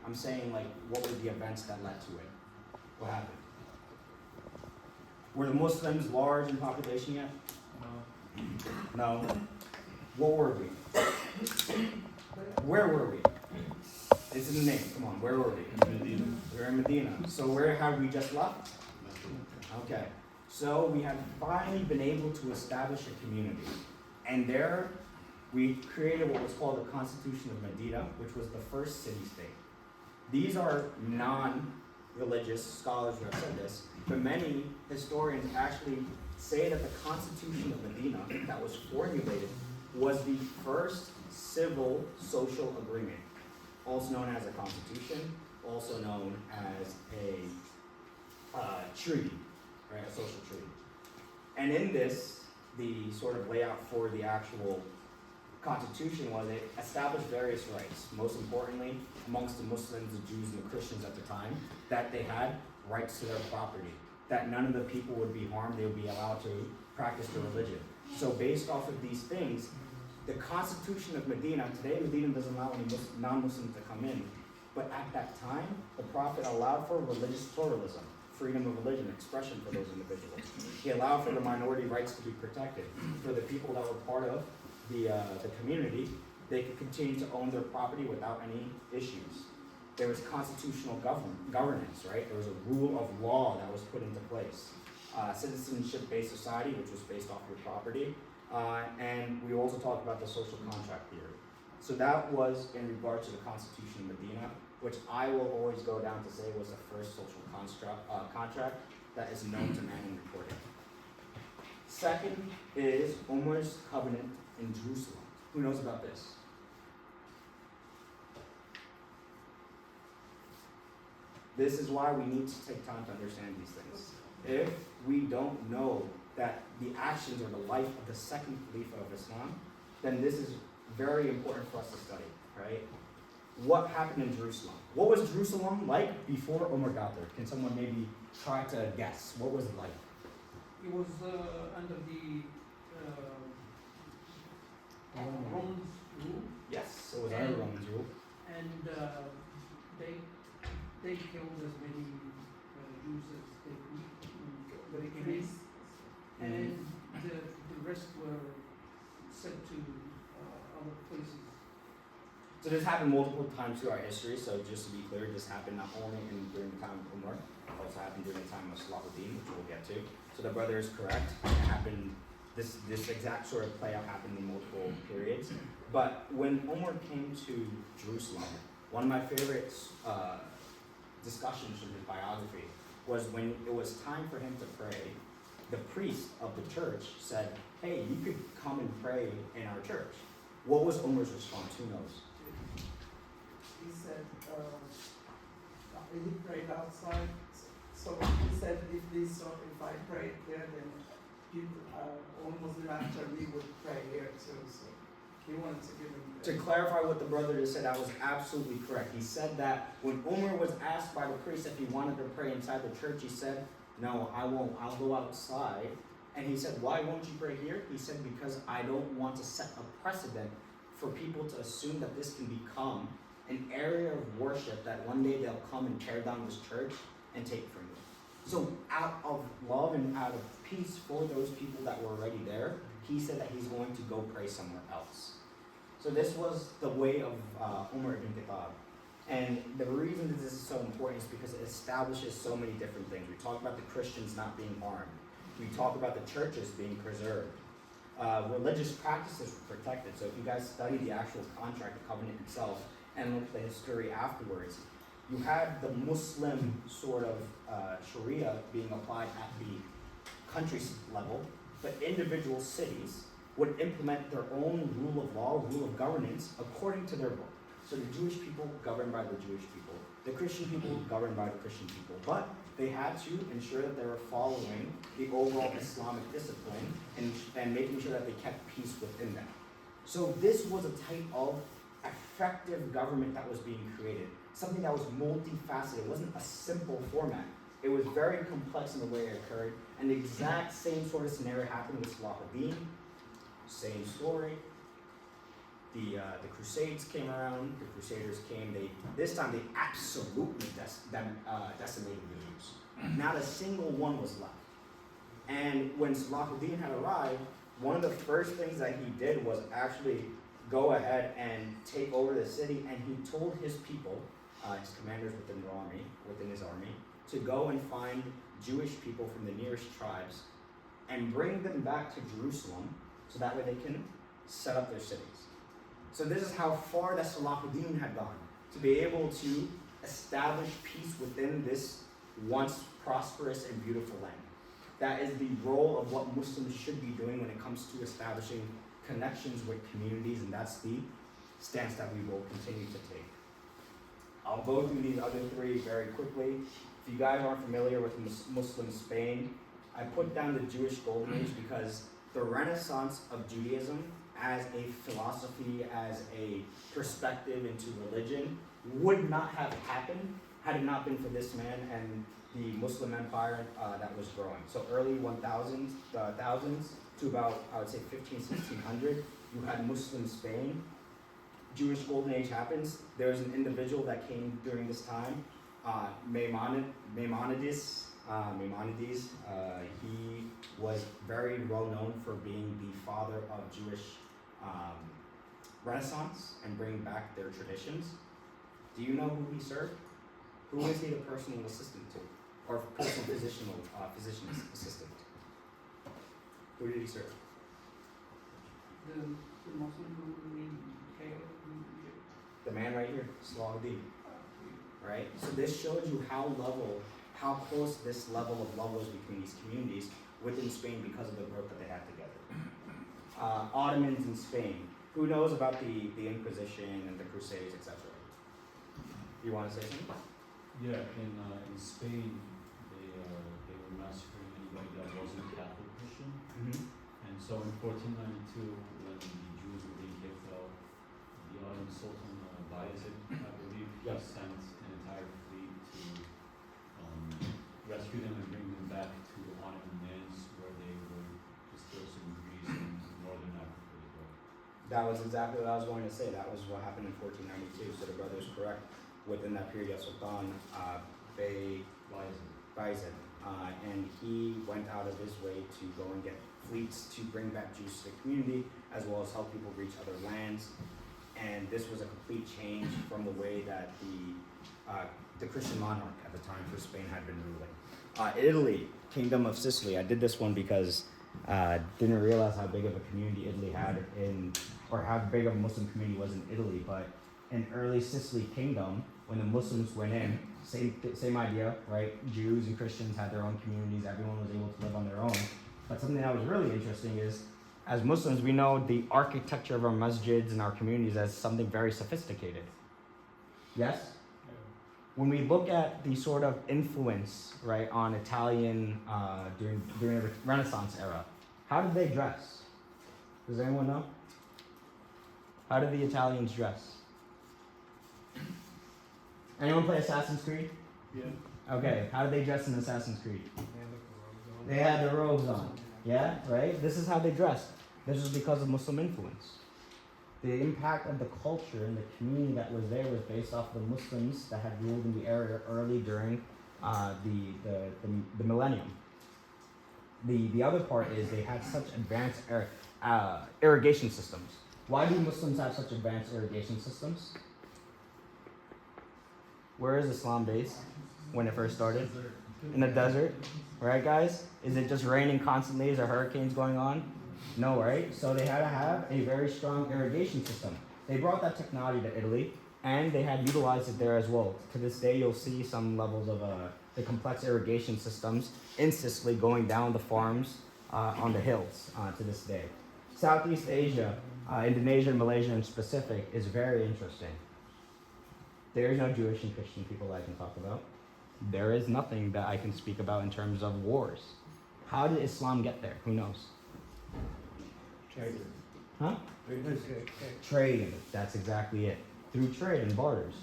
I'm saying, like, what were the events that led to it? What happened? Were the Muslims large in population yet? No. What were we? Where were we? It's in the name. Come on, where were we? Medina. We were in Medina. So where had we just left? Okay. So we had finally been able to establish a community. And there we created what was called the Constitution of Medina, which was the first city-state. These are non-religious scholars who have said this, but many historians actually say that the Constitution of Medina that was formulated was the first civil social agreement, also known as a constitution, also known as a treaty, right, a social treaty. And in this, the sort of layout for the actual constitution was it established various rights, most importantly amongst the Muslims, the Jews, and the Christians at the time, that they had rights to their property, that none of the people would be harmed, they would be allowed to practice their religion. So based off of these things, the Constitution of Medina, today Medina doesn't allow any non-Muslims to come in, but at that time, the Prophet allowed for religious pluralism, freedom of religion, expression for those individuals. He allowed for the minority rights to be protected. For the people that were part of the community, they could continue to own their property without any issues. There was constitutional governance, right? There was a rule of law that was put into place. Citizenship-based society, which was based off your property. And we also talked about the social contract theory. So that was in regard to the Constitution of Medina, which I will always go down to say was the first social contract that is known to man and recorded. Second is Umar's covenant in Jerusalem. Who knows about this? This is why we need to take time to understand these things. If we don't know that the actions or the life of the second Khalifa of Islam, then this is very important for us to study, right? What happened in Jerusalem? What was Jerusalem like before Umar got there? Can someone maybe try to guess? What was it like? It was under the Romans rule, Yes, it was under Roman rule. and they killed as many Jews as they could, but it came, and the rest were sent to other places. So this happened multiple times through our history, so just to be clear, this happened not only during the time of Umar, it also happened during the time of Salahuddin, which we'll get to. So the brother is correct. It happened, this exact sort of play out happened in multiple periods. But when Umar came to Jerusalem, one of my favorite discussions from his biography was when it was time for him to pray, the priest of the church said, hey, you could come and pray in our church. What was Umar's response? Who knows? He said, he prayed outside. So he said, if I prayed there, then people, all Muslim after me would pray here too. So he wanted to give him. To clarify what the brother just said, that was absolutely correct. He said that when Umar was asked by the priest if he wanted to pray inside the church, he said, no, I won't. I'll go outside. And he said, why won't you pray here? He said, because I don't want to set a precedent for people to assume that this can become an area of worship that one day they'll come and tear down this church and take from you. So out of love and out of peace for those people that were already there, he said that he's going to go pray somewhere else. So this was the way of Umar ibn Khattab. And the reason that this is so important is because it establishes so many different things. We talk about the Christians not being harmed. We talk about the churches being preserved. Religious practices were protected. So if you guys study the actual contract, the covenant itself, and look at the history afterwards, you had the Muslim sort of Sharia being applied at the country level, but individual cities would implement their own rule of law, rule of governance, according to their book. So the Jewish people governed by the Jewish people, the Christian people governed by the Christian people, but they had to ensure that they were following the overall Islamic discipline and making sure that they kept peace within them. So this was a type of effective government that was being created, something that was multifaceted. It wasn't a simple format. It was very complex in the way it occurred, and the exact same sort of scenario happened with Salahuddin. Same story. the Crusades came around. The Crusaders came. This time they absolutely decimated the Jews. Not a single one was left. And when Salahuddin had arrived, one of the first things that he did was actually go ahead and take over the city, and he told his people, his commanders within his army, to go and find Jewish people from the nearest tribes and bring them back to Jerusalem so that way they can set up their cities. So this is how far that Salahuddin had gone, to be able to establish peace within this once prosperous and beautiful land. That is the role of what Muslims should be doing when it comes to establishing connections with communities, and that's the stance that we will continue to take. I'll go through these other three very quickly. If you guys aren't familiar with Muslim Spain, I put down the Jewish Golden Age because the Renaissance of Judaism as a philosophy, as a perspective into religion, would not have happened had it not been for this man and the Muslim empire that was growing. So early 1000s to about, I would say 1600, you had Muslim Spain. Jewish Golden Age happens. There's an individual that came during this time, Maimonides. He was very well known for being the father of Jewish Renaissance and bringing back their traditions. Do you know who he served? Who was he the personal assistant to? Or personal physician assistant? Who did he serve? The Muslim who we hail. The man right here, Salahuddin. Right? So this shows you how close this level of love was between these communities within Spain because of the growth that they had together. Ottomans in Spain. Who knows about the Inquisition and the Crusades, etc.? You want to say something? Yeah, in Spain, they were massacring anybody that wasn't Catholic Christian. Mm-hmm. And so in 1492, when the Jews were being kicked out, the Ottoman Sultan Bayezid, I believe, he Yes. sent an entire fleet to rescue them and bring them back to the Ottoman lands where they were dispersed in Greece and northern Africa as well. That was exactly what I was going to say. That was what happened in 1492. So the brother is correct. Within that period, Sultan Bayezid, and he went out of his way to go and get fleets to bring back Jews to the community, as well as help people reach other lands. And this was a complete change from the way that the Christian monarch at the time for Spain had been ruling. Italy, Kingdom of Sicily. I did this one because I didn't realize how big of a community Italy had or how big of a Muslim community was in Italy, but in early Sicily Kingdom, when the Muslims went in, same idea, right? Jews and Christians had their own communities, everyone was able to live on their own. But something that was really interesting is, as Muslims, we know the architecture of our masjids and our communities as something very sophisticated. Yes? When we look at the sort of influence, right, on Italian during the Renaissance era, how did they dress? Does anyone know? How did the Italians dress? Anyone play Assassin's Creed? Yeah. Okay, how did they dress in Assassin's Creed? They had the robes on. Yeah, right? This is how they dressed. This is because of Muslim influence. The impact of the culture and the community that was there was based off the Muslims that had ruled in the area early during the millennium. The other part is they had such advanced irrigation systems. Why do Muslims have such advanced irrigation systems? Where is Islam based when it first started? In the desert, right, guys? Is it just raining constantly? Is there hurricanes going on? No, right? So they had to have a very strong irrigation system. They brought that technology to Italy, and they had utilized it there as well. To this day, you'll see some levels of the complex irrigation systems in Sicily going down the farms on the hills to this day. Southeast Asia, Indonesia and Malaysia in specific, is very interesting. There is no Jewish and Christian people I can talk about. There is nothing that I can speak about in terms of wars. How did Islam get there? Who knows? Trade. Huh? Trade. Trade. That's exactly it. Through trade and barters.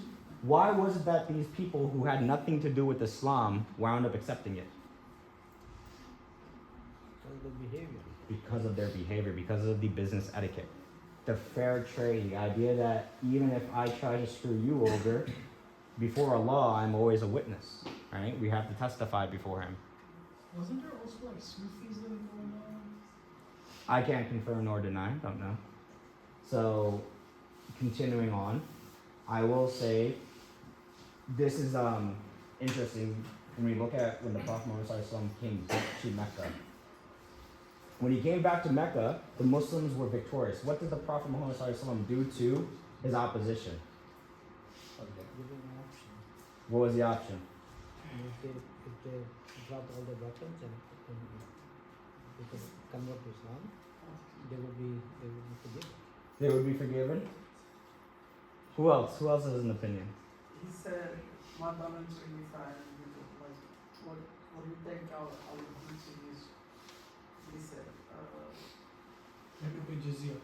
Why was it that these people who had nothing to do with Islam wound up accepting it? Because of the behavior. Because of their behavior, because of the business etiquette. the fair trade, the idea that even if I try to screw you over, before Allah, I'm always a witness, right? We have to testify before Him. Wasn't there also like Sufis that are going on? I can't confirm nor deny, don't know. So, continuing on, I will say this is interesting when we look at when the Prophet Muhammad ﷺ came back to Mecca. When he came back to Mecca, the Muslims were victorious. What did the Prophet Muhammad ﷺ do to his opposition? Give them an option. What was the option? And if they dropped all their weapons and they could convert to Islam, they would be forgiven. They would be forgiven. Who else? Who else has an opinion? He said, my balance if I like what do you think I would do to you? He said, Maybe with Jizya.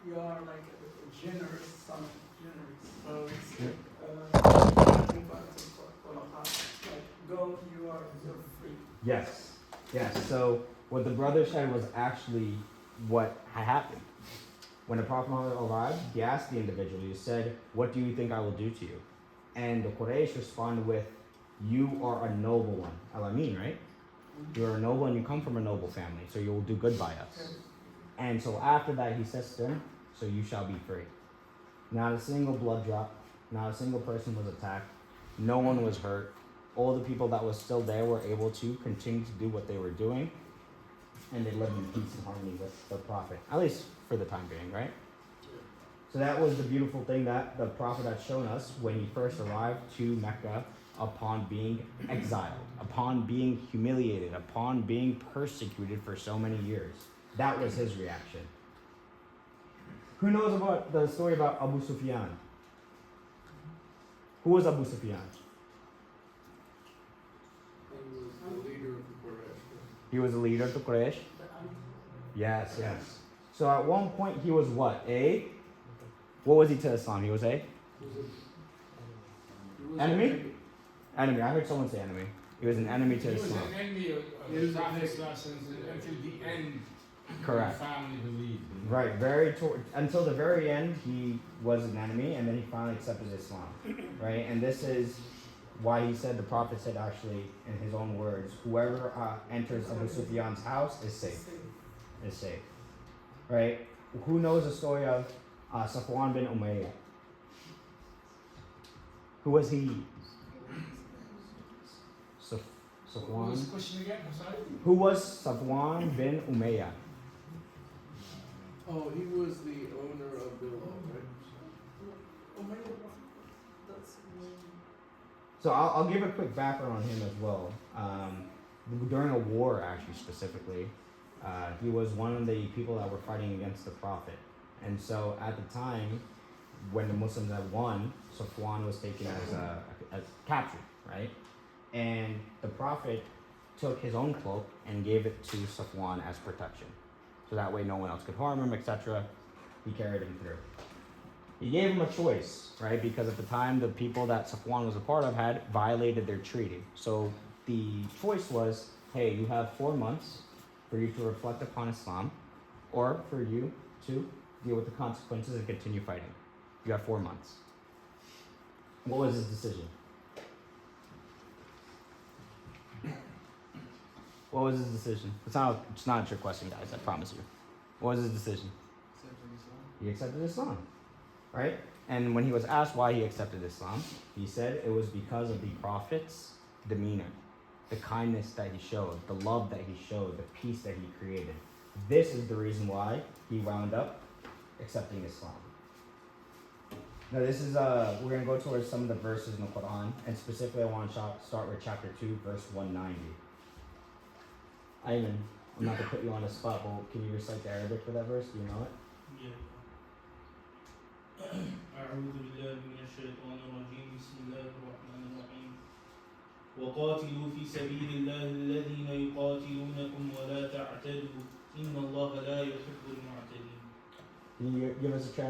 you are like a generous son, generous. So it's like go, you're free. Yes. Yes. So what the brother said was actually what had happened. When the Prophet Muhammad arrived, he asked the individual, he said, what do you think I will do to you? And the Quraysh responded with, you are a noble one. Al-Amin, right? You're a noble and you come from a noble family, so you will do good by us. And so after that he says to them, so you shall be free. Not a single blood drop, not a single person was attacked, no one was hurt. All the people that was still there were able to continue to do what they were doing, and they lived in peace and harmony with the Prophet, at least for the time being, right? So that was the beautiful thing that the Prophet had shown us when he first arrived to Mecca, upon being exiled, upon being humiliated, upon being persecuted for so many years. That was his reaction. Who knows about the story about Abu Sufyan? Who was Abu Sufyan? He was the leader of the Quraysh. Yes, yes. So at one point he was what? What was he to Islam? He was a enemy? Enemy. I heard someone say enemy. He was an enemy to He was Islam. an enemy of the Prophet until the end. Correct. The family believed. Right. Until the very end, he was an enemy, and then he finally accepted Islam. Right. And this is why he said, the Prophet said actually in his own words, whoever enters Abu Sufyan's house is safe. Is safe. Right. Who knows the story of Safwan bin Umayyah? Who was he? What Safwan. was the question again? I'm sorry. Who was Safwan bin Umayyah? Oh, he was the owner of Bilal, right? So I'll give a quick background on him as well. During a war, actually, specifically, he was one of the people that were fighting against the Prophet. And so at the time, when the Muslims had won, Safwan was taken as captured, right? And the Prophet took his own cloak and gave it to Safwan as protection. So that way no one else could harm him, etc. He carried him through. He gave him a choice, right? Because at the time, the people that Safwan was a part of had violated their treaty. So the choice was, hey, you have 4 months for you to reflect upon Islam, or for you to deal with the consequences and continue fighting. You have 4 months. What was his decision? What was his decision? It's not a trick question, guys, I promise you. What was his decision? He accepted Islam, right? And when he was asked why he accepted Islam, he said it was because of the Prophet's demeanor, the kindness that he showed, the love that he showed, the peace that he created. This is the reason why he wound up accepting Islam. Now this is, we're going to go towards some of the verses in the Quran, and specifically I want to start with chapter 2, verse 190. Ayman, I'm not going to put you on the spot, but can you recite the Arabic for that verse? Do you know it? أعوذ بالله من الشيطان الرجيم بسم الله الرحمن الرحيم وقاتلوا في سبيل الله الذين يقاتلونكم ولا تعتدوا إن الله لا يحب المعتدين. Can you give us a translation?